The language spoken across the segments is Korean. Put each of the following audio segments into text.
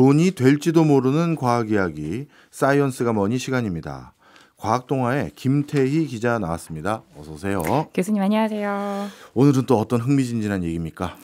돈이 될지도 모르는 과학 이야기, 사이언스가 뭐니 시간입니다. 과학동화의 김태희 기자 나왔습니다. 어서 오세요. 교수님 안녕하세요. 오늘은 또 어떤 흥미진진한 얘기입니까?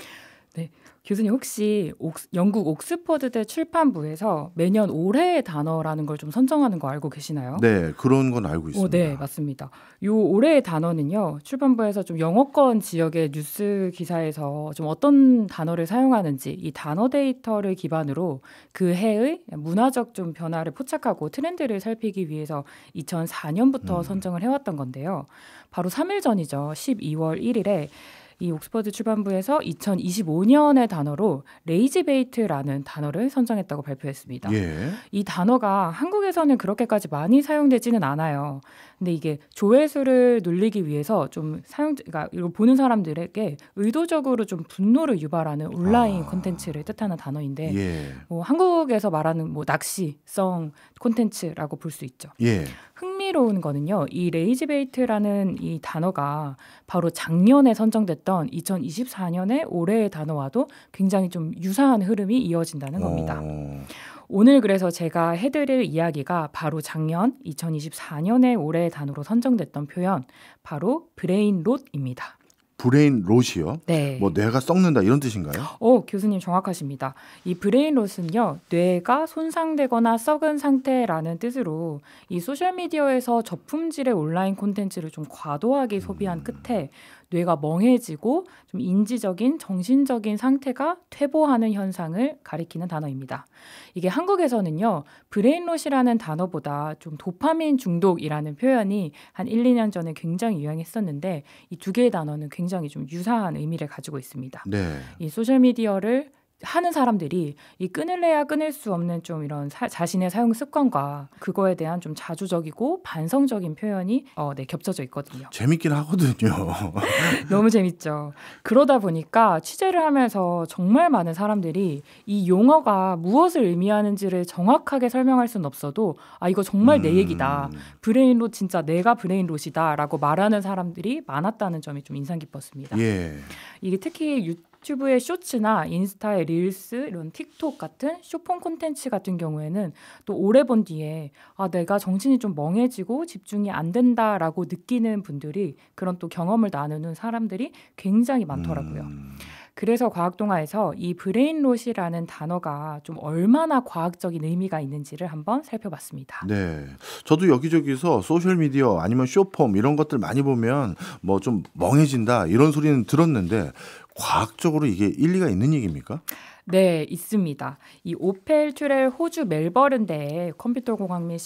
네, 교수님 혹시 영국 옥스퍼드대 출판부에서 매년 올해의 단어라는 걸 좀 선정하는 거 알고 계시나요? 네, 그런 건 알고 있습니다. 네, 맞습니다. 요 올해의 단어는요, 출판부에서 좀 영어권 지역의 뉴스 기사에서 좀 어떤 단어를 사용하는지 이 단어 데이터를 기반으로 그 해의 문화적 좀 변화를 포착하고 트렌드를 살피기 위해서 2004년부터 선정을 해왔던 건데요. 바로 3일 전이죠. 12월 1일에 이 옥스퍼드 출판부에서 2025년의 단어로 레이지베이트라는 단어를 선정했다고 발표했습니다. 예. 이 단어가 한국에서는 그렇게까지 많이 사용되지는 않아요. 근데 이게 조회수를 늘리기 위해서 좀 그러니까 이거 보는 사람들에게 의도적으로 좀 분노를 유발하는 온라인 콘텐츠를 뜻하는 단어인데 예. 한국에서 말하는 낚시성 콘텐츠라고 볼 수 있죠. 예. 흥미로운 거는요. 이 레이지베이트라는 이 단어가 바로 작년에 선정됐던 2024년의 올해의 단어와도 굉장히 좀 유사한 흐름이 이어진다는 겁니다. 오늘 그래서 제가 해드릴 이야기가 바로 작년 2024년의 올해의 단어로 선정됐던 표현, 바로 브레인 롯입니다. 브레인 롯이요? 네. 뭐 뇌가 썩는다 이런 뜻인가요? 교수님 정확하십니다. 이 브레인 롯은요, 뇌가 손상되거나 썩은 상태라는 뜻으로 이 소셜미디어에서 저품질의 온라인 콘텐츠를 좀 과도하게 소비한 끝에 뇌가 멍해지고 좀 인지적인 정신적인 상태가 퇴보하는 현상을 가리키는 단어입니다. 이게 한국에서는요, 브레인롯이라는 단어보다 좀 도파민 중독이라는 표현이 한 1, 2년 전에 굉장히 유행했었는데 이 두 개의 단어는 굉장히 좀 유사한 의미를 가지고 있습니다. 네. 이 소셜미디어를 하는 사람들이 이 끊을래야 끊을 수 없는 좀 이런 자신의 사용 습관과 그거에 대한 좀 자주적이고 반성적인 표현이 겹쳐져 있거든요. 재밌긴 하거든요. 너무 재밌죠. 그러다 보니까 취재를 하면서 정말 많은 사람들이 이 용어가 무엇을 의미하는지를 정확하게 설명할 수는 없어도 이거 정말 내 얘기다. 브레인롯 진짜 내가 브레인롯이다 라고 말하는 사람들이 많았다는 점이 좀 인상 깊었습니다. 예. 이게 특히 유튜브의 쇼츠나 인스타의 릴스, 이런 틱톡 같은 쇼폼 콘텐츠 같은 경우에는 또 오래 본 뒤에 내가 정신이 좀 멍해지고 집중이 안 된다라고 느끼는 분들이 그런 또 경험을 나누는 사람들이 굉장히 많더라고요. 그래서 과학동화에서 이 브레인롯이라는 단어가 좀 얼마나 과학적인 의미가 있는지를 한번 살펴봤습니다. 네, 저도 여기저기서 소셜미디어 아니면 쇼폼 이런 것들 많이 보면 뭐 좀 멍해진다 이런 소리는 들었는데 과학적으로 이게 일리가 있는 얘기입니까? 네, 있습니다. 이 오펠 튜렐 호주 멜버른대의 컴퓨터 공학 및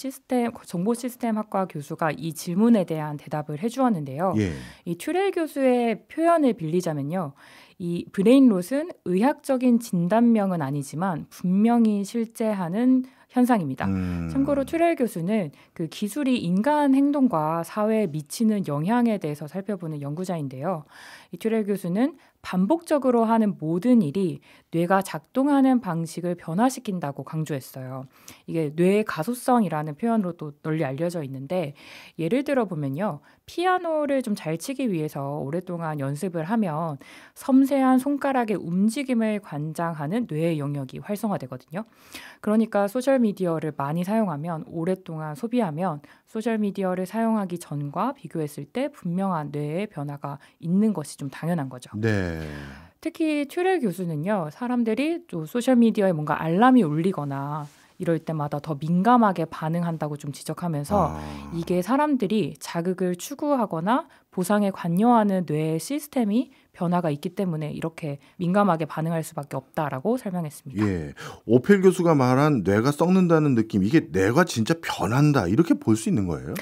정보 시스템 학과 교수가 이 질문에 대한 대답을 해주었는데요. 예. 이 튜렐 교수의 표현을 빌리자면요. 이 브레인롯은 의학적인 진단명은 아니지만 분명히 실제하는 현상입니다. 참고로 튜렐 교수는 그 기술이 인간 행동과 사회에 미치는 영향에 대해서 살펴보는 연구자인데요. 이 튜렐 교수는 반복적으로 하는 모든 일이 뇌가 작동하는 방식을 변화시킨다고 강조했어요. 이게 뇌의 가소성이라는 표현으로도 널리 알려져 있는데 예를 들어 보면요. 피아노를 좀 잘 치기 위해서 오랫동안 연습을 하면 섬세한 손가락의 움직임을 관장하는 뇌의 영역이 활성화되거든요. 그러니까 소셜미디어를 많이 사용하면 오랫동안 소비하면 소셜미디어를 사용하기 전과 비교했을 때 분명한 뇌의 변화가 있는 것이 좀 당연한 거죠. 네. 특히 튜렐 교수는요. 사람들이 또 소셜미디어에 뭔가 알람이 울리거나 이럴 때마다 더 민감하게 반응한다고 좀 지적하면서 이게 사람들이 자극을 추구하거나 보상에 관여하는 뇌의 시스템이 변화가 있기 때문에 이렇게 민감하게 반응할 수밖에 없다라고 설명했습니다. 예, 오펠 교수가 말한 뇌가 썩는다는 느낌, 이게 뇌가 진짜 변한다 이렇게 볼 수 있는 거예요?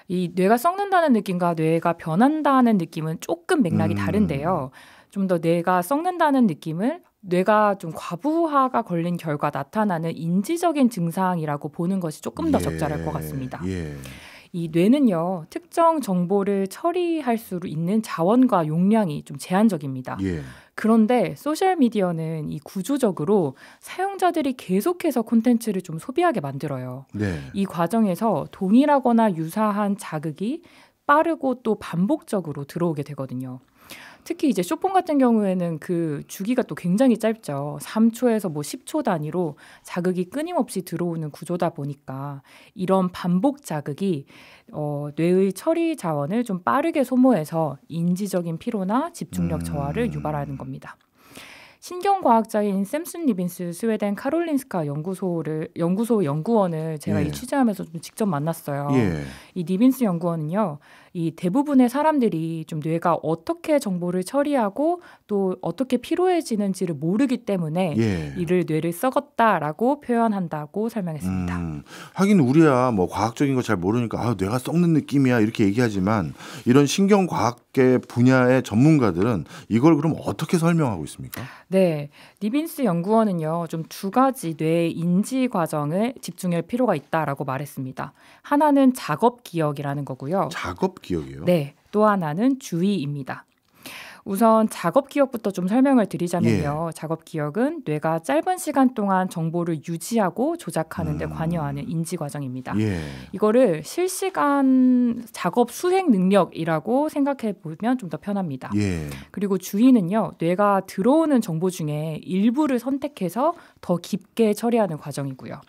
이 뇌가 썩는다는 느낌과 뇌가 변한다는 느낌은 조금 맥락이 다른데요. 좀 더 뇌가 썩는다는 느낌을 뇌가 좀 과부하가 걸린 결과 나타나는 인지적인 증상이라고 보는 것이 조금 더 적절할 것 같습니다. 예. 이 뇌는요, 특정 정보를 처리할 수 있는 자원과 용량이 좀 제한적입니다. 예. 그런데 소셜미디어는 이 구조적으로 사용자들이 계속해서 콘텐츠를 좀 소비하게 만들어요. 네. 이 과정에서 동일하거나 유사한 자극이 빠르고 또 반복적으로 들어오게 되거든요. 특히 이제 쇼폼 같은 경우에는 그 주기가 또 굉장히 짧죠. 3초에서 뭐 10초 단위로 자극이 끊임없이 들어오는 구조다 보니까 이런 반복 자극이 뇌의 처리 자원을 좀 빠르게 소모해서 인지적인 피로나 집중력 저하를 유발하는 겁니다. 신경과학자인 샘슨 리빈스 스웨덴 카롤린스카 연구소 연구원을 제가 이 취재하면서 좀 직접 만났어요. 이 리빈스 연구원은요, 이 대부분의 사람들이 좀 뇌가 어떻게 정보를 처리하고 또 어떻게 피로해지는지를 모르기 때문에 이를 뇌를 썩었다라고 표현한다고 설명했습니다. 하긴 우리야 뭐 과학적인 거 잘 모르니까 뇌가 썩는 느낌이야 이렇게 얘기하지만 이런 신경과학계 분야의 전문가들은 이걸 그럼 어떻게 설명하고 있습니까? 네, 리빈스 연구원은요, 좀 두 가지 뇌의 인지 과정을 집중할 필요가 있다라고 말했습니다. 하나는 작업 기억이라는 거고요. 작업 기억이요? 네, 또 하나는 주의입니다. 우선 작업 기억부터 좀 설명을 드리자면요. 작업 기억은 뇌가 짧은 시간 동안 정보를 유지하고 조작하는 데 관여하는 인지 과정입니다. 이거를 실시간 작업 수행 능력이라고 생각해 보면 좀 더 편합니다. 그리고 주의는요. 뇌가 들어오는 정보 중에 일부를 선택해서 더 깊게 처리하는 과정이고요.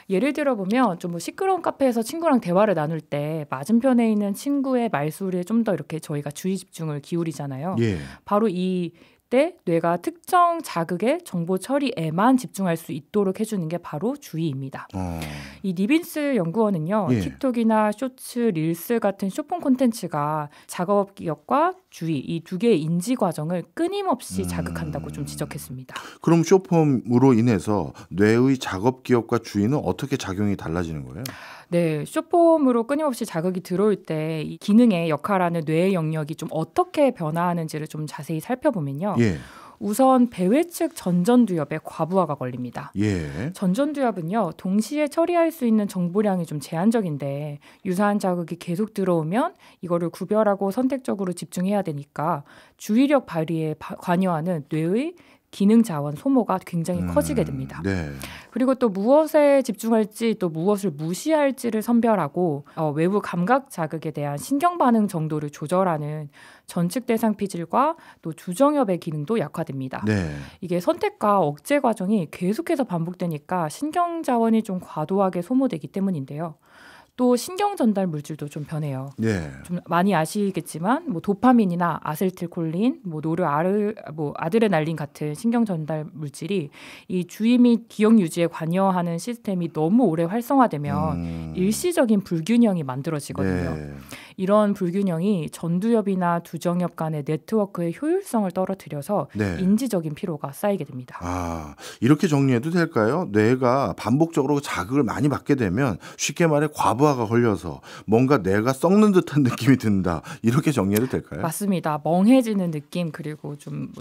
예를 들어 보면 좀 뭐 시끄러운 카페에서 친구랑 대화를 나눌 때 맞은편에 있는 친구의 말소리에 좀 더 이렇게 저희가 주의 집중을 기울이잖아요. 바로 이때 뇌가 특정 자극의 정보 처리에만 집중할 수 있도록 해주는 게 바로 주의입니다. 이 리빈스 연구원은요. 틱톡이나 쇼츠, 릴스 같은 쇼폼 콘텐츠가 작업 기억과 주의 이 두 개의 인지 과정을 끊임없이 자극한다고 좀 지적했습니다. 그럼 쇼폼으로 인해서 뇌의 작업 기억과 주의는 어떻게 작용이 달라지는 거예요? 네, 쇼폼으로 끊임없이 자극이 들어올 때 이 기능의 역할하는 뇌의 영역이 좀 어떻게 변화하는지를 좀 자세히 살펴보면요. 우선 배회측 전전두엽에 과부하가 걸립니다. 전전두엽은요, 동시에 처리할 수 있는 정보량이 좀 제한적인데 유사한 자극이 계속 들어오면 이거를 구별하고 선택적으로 집중해야 되니까 주의력 발휘에 관여하는 뇌의 기능 자원 소모가 굉장히 커지게 됩니다. 그리고 또 무엇에 집중할지 또 무엇을 무시할지를 선별하고 외부 감각 자극에 대한 신경 반응 정도를 조절하는 전측 대상 피질과 또 주정엽의 기능도 약화됩니다. 이게 선택과 억제 과정이 계속해서 반복되니까 신경 자원이 좀 과도하게 소모되기 때문인데요. 또 신경 전달 물질도 좀 변해요. 좀 많이 아시겠지만 뭐 도파민이나 아세틸콜린, 아드레날린 같은 신경 전달 물질이 이 주의 및 기억 유지에 관여하는 시스템이 너무 오래 활성화되면 일시적인 불균형이 만들어지거든요. 이런 불균형이 전두엽이나 두정엽 간의 네트워크의 효율성을 떨어뜨려서 인지적인 피로가 쌓이게 됩니다. 이렇게 정리해도 될까요? 뇌가 반복적으로 자극을 많이 받게 되면 쉽게 말해 과부하가 걸려서 뭔가 뇌가 썩는 듯한 느낌이 든다. 이렇게 정리해도 될까요? 맞습니다. 멍해지는 느낌 그리고 좀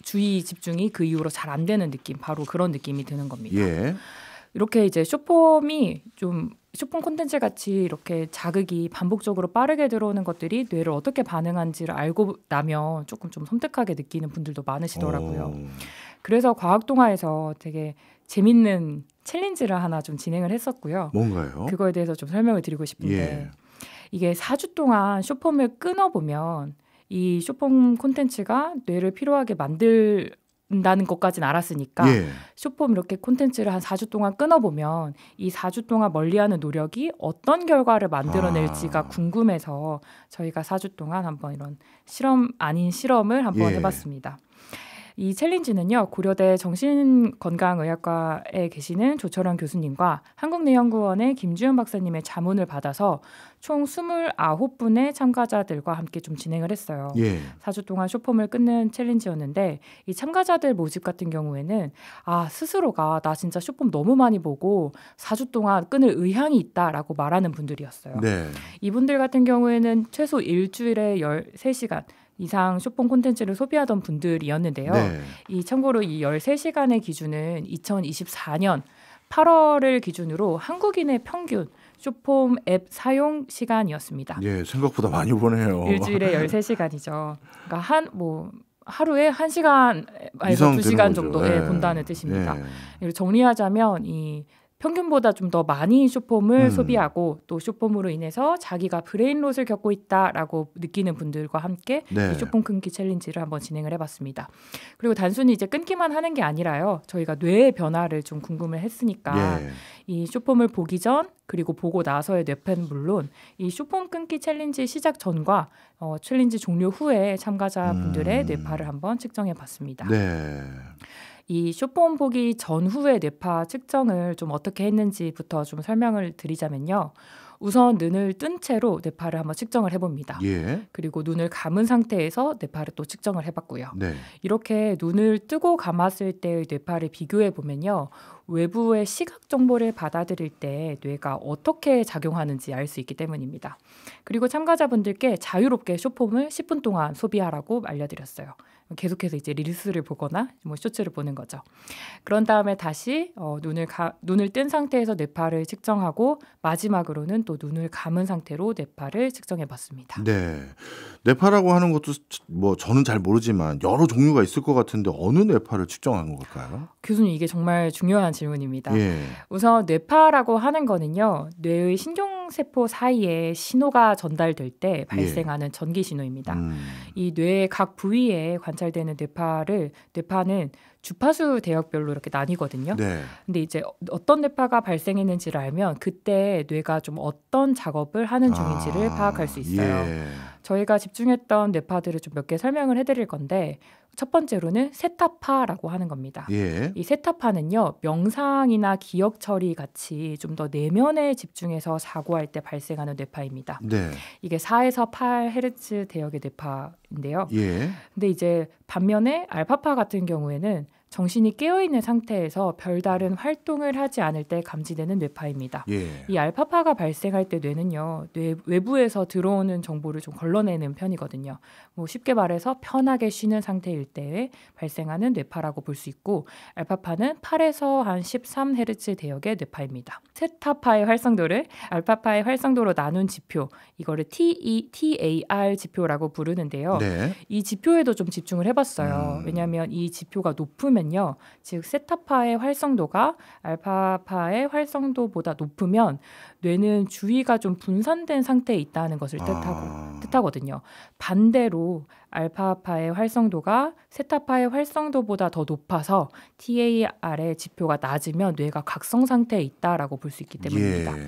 주의 집중이 그 이후로 잘 안 되는 느낌 바로 그런 느낌이 드는 겁니다. 이렇게 이제 쇼폼 콘텐츠 같이 이렇게 자극이 반복적으로 빠르게 들어오는 것들이 뇌를 어떻게 반응하는지를 알고 나면 조금 좀 섬뜩하게 느끼는 분들도 많으시더라고요. 그래서 과학동화에서 되게 재밌는 챌린지를 하나 좀 진행을 했었고요. 뭔가요? 그거에 대해서 좀 설명을 드리고 싶은데 이게 4주 동안 쇼폼을 끊어보면 이 쇼폼 콘텐츠가 뇌를 피로하게 만든다는 것까지는 알았으니까 쇼폼 이렇게 콘텐츠를 한 4주 동안 끊어보면 이 4주 동안 멀리하는 노력이 어떤 결과를 만들어낼지가 궁금해서 저희가 4주 동안 한번 이런 실험 아닌 실험을 한번 해봤습니다. 이 챌린지는요. 고려대 정신건강의학과에 계시는 조철원 교수님과 한국뇌연구원의 김주현 박사님의 자문을 받아서 총 29분의 참가자들과 함께 좀 진행을 했어요. 4주 동안 쇼폼을 끊는 챌린지였는데 이 참가자들 모집 같은 경우에는 스스로가 나 진짜 쇼폼 너무 많이 보고 4주 동안 끊을 의향이 있다라고 말하는 분들이었어요. 이분들 같은 경우에는 최소 일주일에 13시간 이상 쇼폼 콘텐츠를 소비하던 분들이었는데요. 이 참고로 이 13시간의 기준은 2024년 8월을 기준으로 한국인의 평균 쇼폼 앱 사용 시간이었습니다. 생각보다 많이 보네요. 일주일에 13시간이죠. 그러니까 하루에 1시간에서 2시간 정도 본다는 뜻입니다. 정리하자면 이 평균보다 좀 더 많이 쇼폼을 소비하고 또 쇼폼으로 인해서 자기가 브레인롯을 겪고 있다라고 느끼는 분들과 함께 네. 이 쇼폼 끊기 챌린지를 한번 진행을 해봤습니다. 그리고 단순히 이제 끊기만 하는 게 아니라요. 저희가 뇌의 변화를 좀 궁금을 했으니까 이 쇼폼을 보기 전 그리고 보고 나서의 뇌파는 물론 이 쇼폼 끊기 챌린지 시작 전과 챌린지 종료 후에 참가자분들의 뇌파를 한번 측정해봤습니다. 네. 이 쇼폼 보기 전후의 뇌파 측정을 좀 어떻게 했는지부터 좀 설명을 드리자면요. 우선 눈을 뜬 채로 뇌파를 한번 측정을 해봅니다. 예. 그리고 눈을 감은 상태에서 뇌파를 또 측정을 해봤고요. 네. 이렇게 눈을 뜨고 감았을 때의 뇌파를 비교해 보면요. 외부의 시각 정보를 받아들일 때 뇌가 어떻게 작용하는지 알 수 있기 때문입니다. 그리고 참가자분들께 자유롭게 쇼폼을 10분 동안 소비하라고 알려드렸어요. 계속해서 이제 릴스를 보거나 뭐 쇼츠를 보는 거죠. 그런 다음에 다시 눈을 뜬 상태에서 뇌파를 측정하고 마지막으로는 또 눈을 감은 상태로 뇌파를 측정해봤습니다. 네. 뇌파라고 하는 것도 뭐 저는 잘 모르지만 여러 종류가 있을 것 같은데 어느 뇌파를 측정하는 걸까요? 교수님, 이게 정말 중요한 질문입니다. 예. 우선 뇌파라고 하는 거는요. 뇌의 신경세포 사이에 신호가 전달될 때 발생하는 전기 신호입니다. 이 뇌의 각 부위에 관찰되는 뇌파는 주파수 대역별로 이렇게 나뉘거든요. 네. 근데 이제 어떤 뇌파가 발생했는지를 알면 그때 뇌가 좀 어떤 작업을 하는 중인지를 파악할 수 있어요. 예. 저희가 집중했던 뇌파들을 좀 몇 개 설명을 해드릴 건데 첫 번째로는 세타파라고 하는 겁니다. 예. 이 세타파는요. 명상이나 기억 처리 같이 좀 더 내면에 집중해서 사고할 때 발생하는 뇌파입니다. 네. 이게 4에서 8Hz 대역의 뇌파인데요. 예. 근데 이제 반면에 알파파 같은 경우에는 정신이 깨어있는 상태에서 별다른 활동을 하지 않을 때 감지되는 뇌파입니다. 예. 이 알파파가 발생할 때 뇌는요. 뇌 외부에서 들어오는 정보를 좀 걸러내는 편이거든요. 뭐 쉽게 말해서 편하게 쉬는 상태일 때 발생하는 뇌파라고 볼 수 있고 알파파는 8에서 한 13Hz 대역의 뇌파입니다. 세타파의 활성도를 알파파의 활성도로 나눈 지표, 이거를 TAR 지표라고 부르는데요. 네. 이 지표에도 좀 집중을 해봤어요. 왜냐하면 이 지표가 높으면요. 즉 세타파의 활성도가 알파파의 활성도보다 높으면 뇌는 주의가 좀 분산된 상태에 있다는 것을 뜻하거든요. 반대로 알파파의 활성도가 세타파의 활성도보다 더 높아서 TAR의 지표가 낮으면 뇌가 각성 상태에 있다라고 볼 수 있기 때문입니다. 예.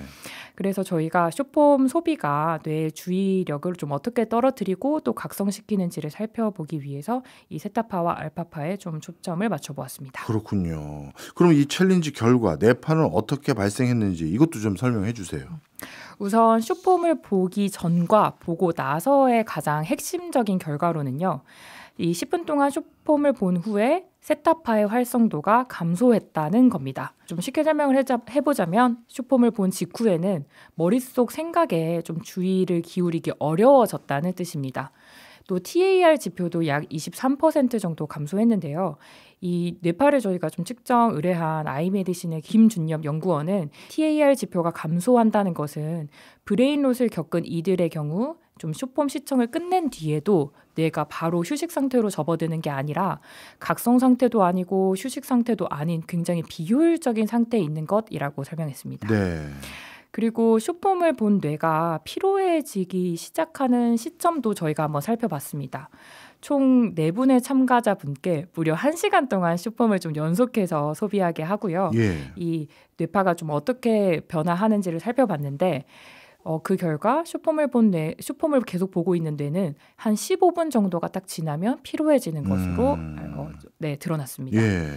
그래서 저희가 쇼폼 소비가 뇌의 주의력을 좀 어떻게 떨어뜨리고 또 각성시키는지를 살펴보기 위해서 이 세타파와 알파파에 좀 초점을 맞춰보았습니다. 그렇군요. 그럼 이 챌린지 결과 뇌파는 어떻게 발생했는지 이것도 좀 설명해 주세요. 우선 쇼폼을 보기 전과 보고 나서의 가장 핵심적인 결과로는요. 이 10분 동안 쇼폼을 본 후에 세타파의 활성도가 감소했다는 겁니다. 좀 쉽게 설명을 해보자면 쇼폼을 본 직후에는 머릿속 생각에 좀 주의를 기울이기 어려워졌다는 뜻입니다. 또 TAR 지표도 약 23% 정도 감소했는데요. 이 뇌파를 저희가 좀 측정 의뢰한 아이메디신의 김준엽 연구원은 TAR 지표가 감소한다는 것은 브레인롯을 겪은 이들의 경우 좀 쇼폼 시청을 끝낸 뒤에도 뇌가 바로 휴식 상태로 접어드는 게 아니라 각성 상태도 아니고 휴식 상태도 아닌 굉장히 비효율적인 상태에 있는 것이라고 설명했습니다. 네. 그리고 쇼폼을 본 뇌가 피로해지기 시작하는 시점도 저희가 한번 살펴봤습니다. 총 4분의 참가자분께 무려 1시간 동안 쇼폼을 좀 연속해서 소비하게 하고요. 예. 이 뇌파가 좀 어떻게 변화하는지를 살펴봤는데 그 결과 쇼폼을 계속 보고 있는 뇌는 한 15분 정도가 딱 지나면 피로해지는 것으로 드러났습니다. 예.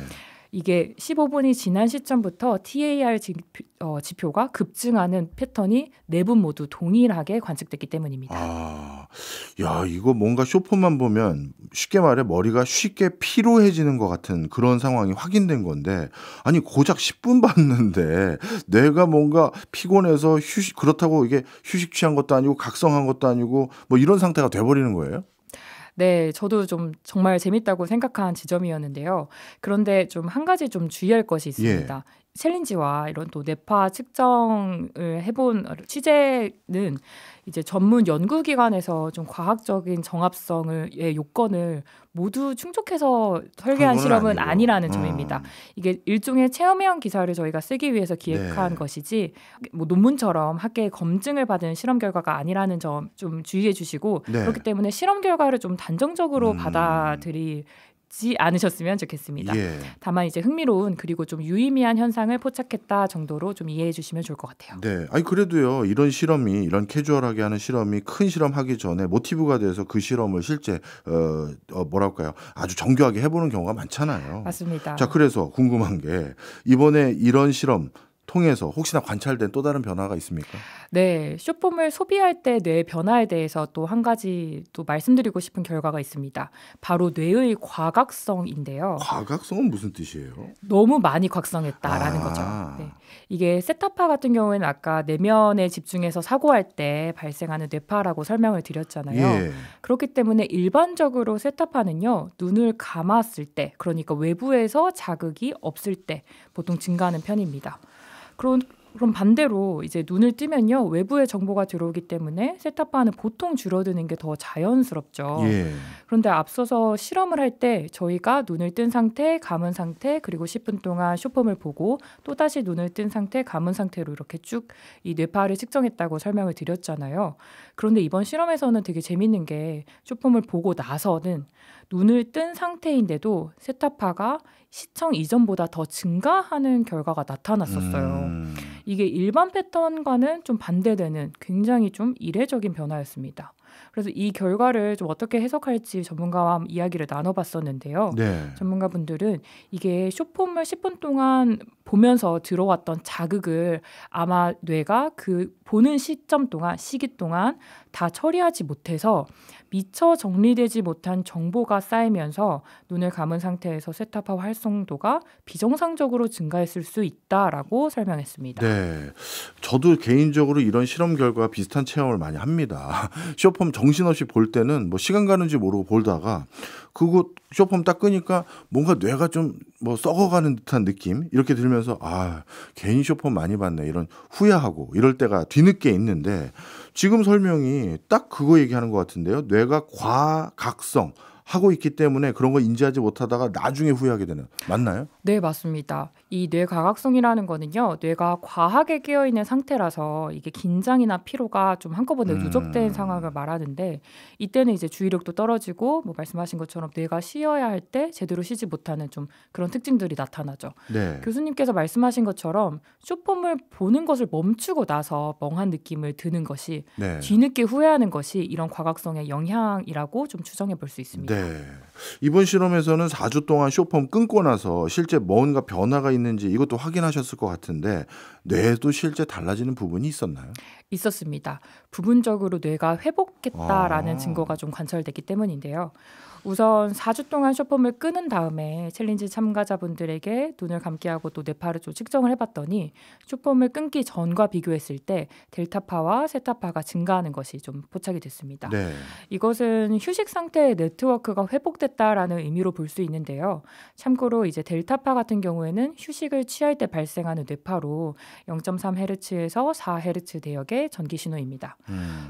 이게 15분이 지난 시점부터 TAR 지표가 급증하는 패턴이 4분 모두 동일하게 관측됐기 때문입니다. 야, 이거 뭔가 쇼폼만 보면 쉽게 말해 머리가 쉽게 피로해지는 것 같은 그런 상황이 확인된 건데, 아니 고작 10분 봤는데 내가 뭔가 피곤해서 그렇다고 이게 휴식 취한 것도 아니고 각성한 것도 아니고 뭐 이런 상태가 돼버리는 거예요? 네, 저도 좀 정말 재밌다고 생각한 지점이었는데요. 그런데 좀 한 가지 좀 주의할 것이 있습니다. 챌린지와 이런 또 뇌파 측정을 해본 취재는 이제 전문 연구기관에서 좀 과학적인 정합성의 요건을 모두 충족해서 설계한 실험은 아니라는 점입니다. 이게 일종의 체험형 기사를 저희가 쓰기 위해서 기획한 것이지 뭐 논문처럼 학계의 검증을 받은 실험 결과가 아니라는 점 좀 주의해 주시고 그렇기 때문에 실험 결과를 좀 단정적으로 받아들이지 않으셨으면 좋겠습니다. 다만 이제 흥미로운 그리고 좀 유의미한 현상을 포착했다 정도로 좀 이해해 주시면 좋을 것 같아요. 네, 아니 그래도요 이런 실험이 이런 캐주얼하게 하는 실험이 큰 실험 하기 전에 모티브가 돼서 그 실험을 실제 뭐랄까요 아주 정교하게 해보는 경우가 많잖아요. 맞습니다. 자, 그래서 궁금한 게 이번에 이런 실험 통해서 혹시나 관찰된 또 다른 변화가 있습니까? 네, 쇼폼을 소비할 때 뇌의 변화에 대해서 또 한 가지 또 말씀드리고 싶은 결과가 있습니다. 바로 뇌의 과각성인데요. 과각성은 무슨 뜻이에요? 너무 많이 각성했다라는 거죠. 네. 이게 세타파 같은 경우에는 아까 내면에 집중해서 사고할 때 발생하는 뇌파라고 설명을 드렸잖아요. 그렇기 때문에 일반적으로 세타파는요, 눈을 감았을 때, 그러니까 외부에서 자극이 없을 때 보통 증가하는 편입니다. 그럼 반대로 이제 눈을 뜨면요, 외부의 정보가 들어오기 때문에 세타파는 보통 줄어드는 게 더 자연스럽죠. 그런데 앞서서 실험을 할 때 저희가 눈을 뜬 상태, 감은 상태, 그리고 10분 동안 쇼폼을 보고 또다시 눈을 뜬 상태, 감은 상태로 이렇게 쭉 이 뇌파를 측정했다고 설명을 드렸잖아요. 그런데 이번 실험에서는 되게 재밌는 게 쇼폼을 보고 나서는 눈을 뜬 상태인데도 세타파가 시청 이전보다 더 증가하는 결과가 나타났었어요. 이게 일반 패턴과는 좀 반대되는 굉장히 좀 이례적인 변화였습니다. 그래서 이 결과를 좀 어떻게 해석할지 전문가와 이야기를 나눠봤었는데요. 전문가분들은 이게 쇼폼을 10분 동안 보면서 들어왔던 자극을 아마 뇌가 그 보는 시기 동안 다 처리하지 못해서 미처 정리되지 못한 정보가 쌓이면서 눈을 감은 상태에서 세타파 활성도가 비정상적으로 증가했을 수 있다라고 설명했습니다. 네, 저도 개인적으로 이런 실험 결과와 비슷한 체험을 많이 합니다. 쇼폼 정신없이 볼 때는 뭐 시간 가는지 모르고 보다가 그거 쇼폼 딱 끄니까 뭔가 뇌가 좀 뭐 썩어가는 듯한 느낌 이렇게 들면서 괜히 쇼폼 많이 봤네 이런 후회하고 이럴 때가 뒤늦게 있는데 지금 설명이 딱 그거 얘기하는 것 같은데요. 뇌가 과각성 하고 있기 때문에 그런 거 인지하지 못하다가 나중에 후회하게 되는, 맞나요? 네, 맞습니다. 이 뇌과각성이라는 거는요, 뇌가 과하게 깨어있는 상태라서 이게 긴장이나 피로가 좀 한꺼번에 누적된 상황을 말하는데, 이때는 이제 주의력도 떨어지고 뭐 말씀하신 것처럼 뇌가 쉬어야 할 때 제대로 쉬지 못하는 좀 그런 특징들이 나타나죠. 교수님께서 말씀하신 것처럼 쇼폼을 보는 것을 멈추고 나서 멍한 느낌을 드는 것이 뒤늦게 후회하는 것이 이런 과각성의 영향이라고 좀 추정해 볼 수 있습니다. 이번 실험에서는 4주 동안 쇼폼 끊고 나서 실제 뭔가 변화가 있는지 이것도 확인하셨을 것 같은데 뇌도 실제 달라지는 부분이 있었나요? 있었습니다. 부분적으로 뇌가 회복했다라는 증거가 좀 관찰됐기 때문인데요. 우선 4주 동안 쇼폼을 끄는 다음에 챌린지 참가자분들에게 눈을 감게 하고 또 뇌파를 좀 측정을 해봤더니 쇼폼을 끊기 전과 비교했을 때 델타파와 세타파가 증가하는 것이 좀 포착이 됐습니다. 이것은 휴식 상태의 네트워크가 회복됐다라는 의미로 볼 수 있는데요. 참고로 이제 델타파 같은 경우에는 휴식을 취할 때 발생하는 뇌파로 0.3Hz에서 4Hz 대역의 전기 신호입니다.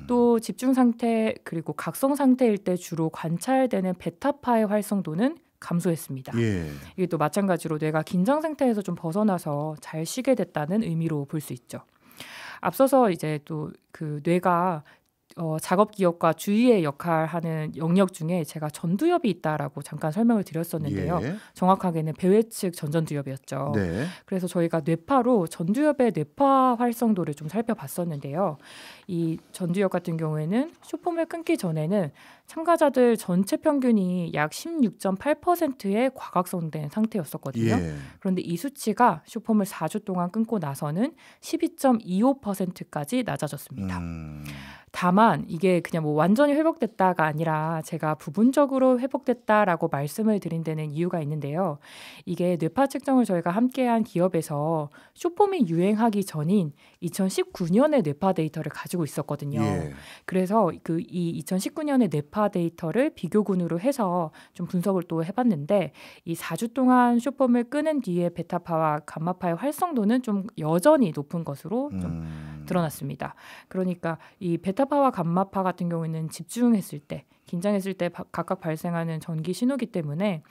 또 집중 상태 그리고 각성 상태일 때 주로 관찰되는 베타파의 활성도는 감소했습니다. 이게 또 마찬가지로 뇌가 긴장 상태에서 좀 벗어나서 잘 쉬게 됐다는 의미로 볼 수 있죠. 앞서서 이제 또 그 뇌가 작업 기억과 주의의 역할하는 영역 중에 제가 전두엽이 있다라고 잠깐 설명을 드렸었는데요. 정확하게는 배회측 전전두엽이었죠. 그래서 저희가 뇌파로 전두엽의 뇌파 활성도를 좀 살펴봤었는데요. 이 전두엽 같은 경우에는 쇼폼을 끊기 전에는 참가자들 전체 평균이 약 16.8%의 과각성된 상태였었거든요. 그런데 이 수치가 쇼폼을 4주 동안 끊고 나서는 12.25%까지 낮아졌습니다. 다만 이게 그냥 뭐 완전히 회복됐다가 아니라 제가 부분적으로 회복됐다라고 말씀을 드린 데는 이유가 있는데요. 이게 뇌파 측정을 저희가 함께한 기업에서 쇼폼이 유행하기 전인 2019년의 뇌파 데이터를 가지고 있었거든요. 예. 그래서 이 2019년의 뇌파 데이터를 비교군으로 해서 좀 분석을 또 해봤는데 이 4주 동안 쇼폼을 끄는 뒤에 베타파와 감마파의 활성도는 좀 여전히 높은 것으로 좀 드러났습니다. 그러니까 이 베타파와 감마파 같은 경우에는 집중했을 때, 긴장했을 때 각각 발생하는 전기 신호기 때문에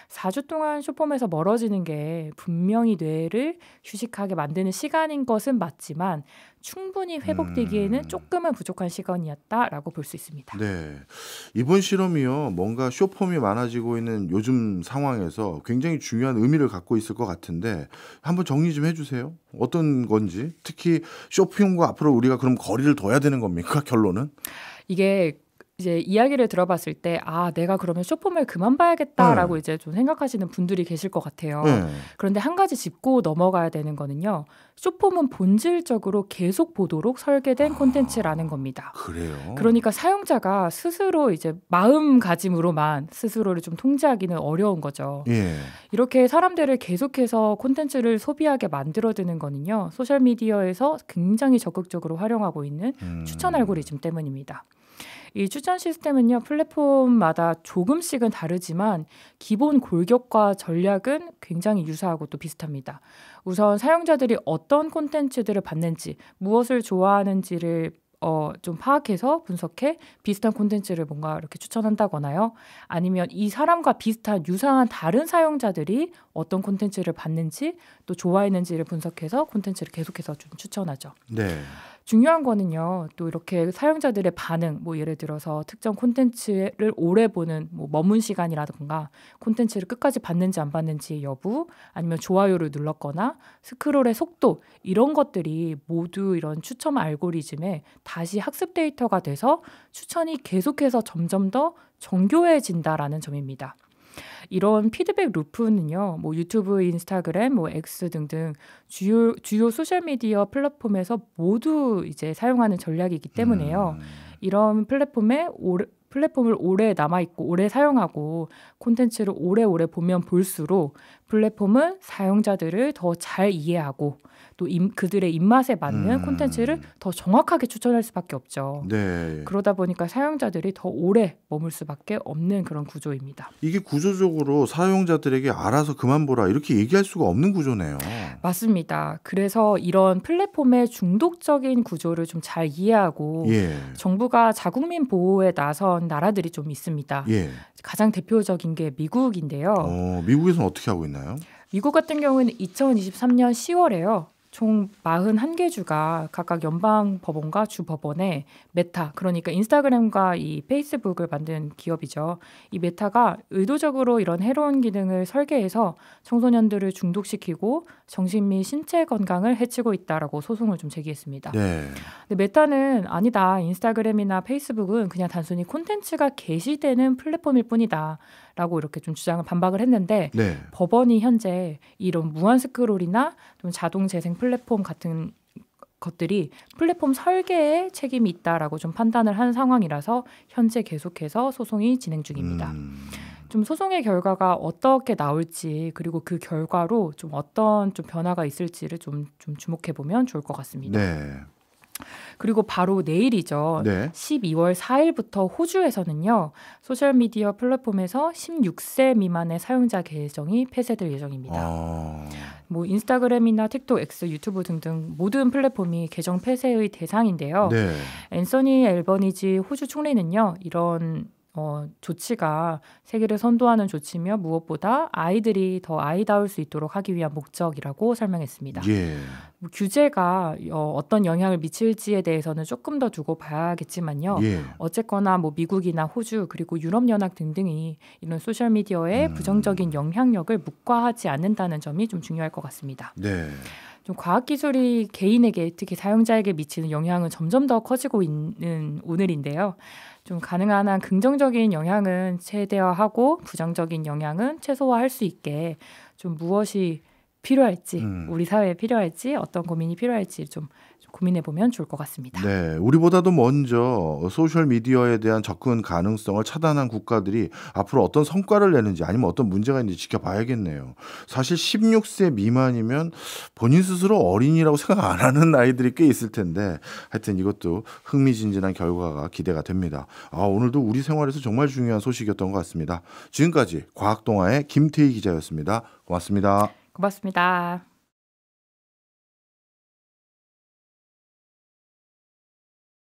4주 동안 쇼폼에서 멀어지는 게 분명히 뇌를 휴식하게 만드는 시간인 것은 맞지만 충분히 회복되기에는 조금은 부족한 시간이었다라고 볼 수 있습니다. 네. 이번 실험이요. 뭔가 쇼폼이 많아지고 있는 요즘 상황에서 굉장히 중요한 의미를 갖고 있을 것 같은데 한번 정리 좀 해주세요. 어떤 건지. 특히 쇼폼과 앞으로 우리가 그럼 거리를 둬야 되는 겁니까? 결론은? 이게 이제 이야기를 들어봤을 때 내가 그러면 쇼폼을 그만 봐야겠다라고 이제 좀 생각하시는 분들이 계실 것 같아요. 그런데 한 가지 짚고 넘어가야 되는 거는요. 쇼폼은 본질적으로 계속 보도록 설계된 콘텐츠라는 겁니다. 그래요? 그러니까 사용자가 스스로 이제 마음가짐으로만 스스로를 좀 통제하기는 어려운 거죠. 예. 이렇게 사람들을 계속해서 콘텐츠를 소비하게 만들어드는 거는요. 소셜미디어에서 굉장히 적극적으로 활용하고 있는 추천 알고리즘 때문입니다. 이 추천 시스템은요, 플랫폼마다 조금씩은 다르지만 기본 골격과 전략은 굉장히 유사하고 또 비슷합니다. 우선 사용자들이 어떤 콘텐츠들을 봤는지, 무엇을 좋아하는지를 좀 파악해서 분석해 비슷한 콘텐츠를 뭔가 이렇게 추천한다거나요. 아니면 이 사람과 비슷한 유사한 다른 사용자들이 어떤 콘텐츠를 봤는지 또 좋아했는지를 분석해서 콘텐츠를 계속해서 좀 추천하죠. 네. 중요한 거는요. 또 이렇게 사용자들의 반응, 뭐 예를 들어서 특정 콘텐츠를 오래 보는 뭐 머문 시간이라든가 콘텐츠를 끝까지 봤는지 안 봤는지 여부, 아니면 좋아요를 눌렀거나 스크롤의 속도 이런 것들이 모두 이런 추천 알고리즘에 다시 학습 데이터가 돼서 추천이 계속해서 점점 더 정교해진다라는 점입니다. 이런 피드백 루프는요, 뭐 유튜브, 인스타그램, 뭐 X 등등 주요 소셜미디어 플랫폼에서 모두 이제 사용하는 전략이기 때문에요. 이런 플랫폼을 오래 남아있고 오래 사용하고 콘텐츠를 오래오래 보면 볼수록 플랫폼은 사용자들을 더 잘 이해하고 또 그들의 입맛에 맞는 콘텐츠를 더 정확하게 추천할 수밖에 없죠. 네. 그러다 보니까 사용자들이 더 오래 머물 수밖에 없는 그런 구조입니다. 이게 구조적으로 사용자들에게 알아서 그만 보라 이렇게 얘기할 수가 없는 구조네요. 맞습니다. 그래서 이런 플랫폼의 중독적인 구조를 좀 잘 이해하고 정부가 자국민 보호에 나선 나라들이 좀 있습니다. 가장 대표적인 게 미국인데요. 미국에서는 어떻게 하고 있나요? 미국 같은 경우에는 2023년 10월에요. 총 41개 주가 각각 연방 법원과 주 법원에 메타, 그러니까 인스타그램과 이 페이스북을 만든 기업이죠. 이 메타가 의도적으로 이런 해로운 기능을 설계해서 청소년들을 중독시키고 정신 및 신체 건강을 해치고 있다라고 소송을 좀 제기했습니다. 근데 메타는 아니다. 인스타그램이나 페이스북은 그냥 단순히 콘텐츠가 게시되는 플랫폼일 뿐이다. 라고 이렇게 좀 주장을 반박을 했는데 법원이 현재 이런 무한 스크롤이나 좀 자동 재생 플랫폼 같은 것들이 플랫폼 설계에 책임이 있다라고 좀 판단을 한 상황이라서 현재 계속해서 소송이 진행 중입니다. 좀 소송의 결과가 어떻게 나올지 그리고 그 결과로 좀 어떤 좀 변화가 있을지를 좀 주목해 보면 좋을 것 같습니다. 그리고 바로 내일이죠. 12월 4일부터 호주에서는요. 소셜미디어 플랫폼에서 16세 미만의 사용자 계정이 폐쇄될 예정입니다. 뭐 인스타그램이나 틱톡, X, 유튜브 등등 모든 플랫폼이 계정 폐쇄의 대상인데요. 앤서니 앨버니지 호주 총리는요. 이런 조치가 세계를 선도하는 조치며 무엇보다 아이들이 더 아이다울 수 있도록 하기 위한 목적이라고 설명했습니다. 뭐 규제가 어떤 영향을 미칠지에 대해서는 조금 더 두고 봐야겠지만요. 어쨌거나 뭐 미국이나 호주 그리고 유럽연합 등등이 이런 소셜미디어의 부정적인 영향력을 묵과하지 않는다는 점이 좀 중요할 것 같습니다. 좀 과학기술이 개인에게 특히 사용자에게 미치는 영향은 점점 더 커지고 있는 오늘인데요. 좀 가능한 한 긍정적인 영향은 최대화하고 부정적인 영향은 최소화할 수 있게 좀 무엇이 필요할지, 우리 사회에 필요할지, 어떤 고민이 필요할지 좀 고민해 보면 좋을 것 같습니다. 네, 우리보다도 먼저 소셜 미디어에 대한 접근 가능성을 차단한 국가들이 앞으로 어떤 성과를 내는지 아니면 어떤 문제가 있는지 지켜봐야겠네요. 사실 16세 미만이면 본인 스스로 어린이라고 생각 안 하는 아이들이 꽤 있을 텐데 하여튼 이것도 흥미진진한 결과가 기대가 됩니다. 오늘도 우리 생활에서 정말 중요한 소식이었던 것 같습니다. 지금까지 과학동아의 김태희 기자였습니다. 고맙습니다. 고맙습니다.